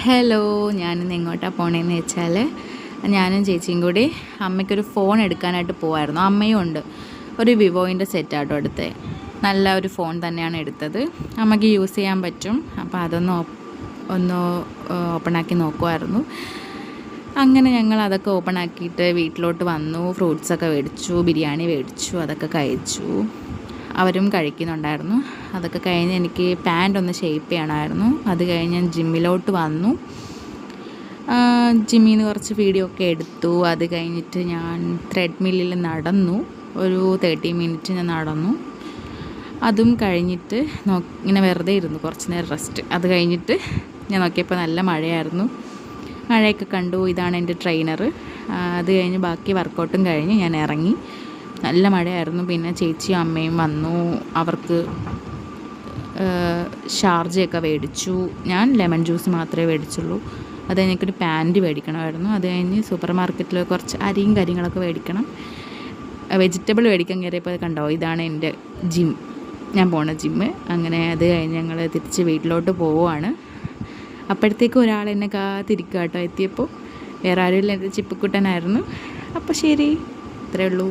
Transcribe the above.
Hello, ഞാനിന്ന് എങ്ങോട്ടാണ് പോണേന്ന് വെച്ചാൽ ഞാനും ചേച്ചിയും കൂടി അമ്മയ്ക്കൊരു ഫോൺ എടുക്കാനായിട്ട് പോവായിരുന്നു. അമ്മയും ഉണ്ട്. ഒരു വിവോയിൻ്റെ സെറ്റാട്ടോ എടുത്തത്. നല്ല ഒരു ഫോൺ തന്നെയാണ് എടുത്തത്. അമ്മയ്ക്ക് യൂസ് ചെയ്യാൻ പറ്റും. അപ്പോൾ ഒന്ന് ഓപ്പണാക്കി നോക്കുമായിരുന്നു. അങ്ങനെ ഞങ്ങൾ അതൊക്കെ ഓപ്പണാക്കിയിട്ട് വീട്ടിലോട്ട് വന്നു. ഫ്രൂട്ട്സൊക്കെ മേടിച്ചു, ബിരിയാണി മേടിച്ചു, അതൊക്കെ കഴിച്ചു. അവരും കഴിക്കുന്നുണ്ടായിരുന്നു. അതൊക്കെ കഴിഞ്ഞ് എനിക്ക് പാൻ്റ് ഒന്ന് ഷേപ്പ് ചെയ്യണമായിരുന്നു. അത് കഴിഞ്ഞ് ഞാൻ ജിമ്മിലോട്ട് വന്നു. ജിമ്മിൽ നിന്ന് കുറച്ച് വീഡിയോ ഒക്കെ എടുത്തു. അത് കഴിഞ്ഞിട്ട് ഞാൻ ത്രെഡ്മില്ലിൽ നടന്നു. ഒരു 30 മിനിറ്റ് ഞാൻ നടന്നു. അതും കഴിഞ്ഞിട്ട് ഇങ്ങനെ വെറുതെ ഇരുന്നു, കുറച്ച് നേരം റെസ്റ്റ്. അത് കഴിഞ്ഞിട്ട് ഞാൻ നോക്കിയപ്പോൾ നല്ല മഴയായിരുന്നു. മഴയൊക്കെ കണ്ടു. ഇതാണ് എൻ്റെ ട്രെയിനർ. അത് കഴിഞ്ഞ് ബാക്കി വർക്കൗട്ടും കഴിഞ്ഞ് ഞാൻ ഇറങ്ങി. നല്ല മഴയായിരുന്നു. പിന്നെ ചേച്ചിയും അമ്മയും വന്നു. അവർക്ക് ഷാർജയൊക്കെ മേടിച്ചു. ഞാൻ ലെമൺ ജ്യൂസ് മാത്രമേ മേടിച്ചുള്ളൂ. അത് എനിക്കൊരു പാൻറ്റ് മേടിക്കണമായിരുന്നു. അത് കഴിഞ്ഞ് സൂപ്പർ മാർക്കറ്റിൽ കുറച്ച് അരിയും കാര്യങ്ങളൊക്കെ മേടിക്കണം. വെജിറ്റബിൾ മേടിക്കാൻ കയറിയപ്പോൾ കണ്ടോ, ഇതാണ് എൻ്റെ ജിം, ഞാൻ പോണ ജിമ്മ്. അങ്ങനെ അത് കഴിഞ്ഞ് ഞങ്ങൾ തിരിച്ച് വീട്ടിലോട്ട് പോവുകയാണ്. അപ്പോഴത്തേക്കും ഒരാൾ എന്നെ കാത്തിരിക്കുക കേട്ടോ. എത്തിയപ്പോൾ വേറെ ആരുമില്ല, എൻ്റെ ചിപ്പിക്കുട്ടനായിരുന്നു. അപ്പോൾ ശരി, ഇത്രയേ ഉള്ളൂ.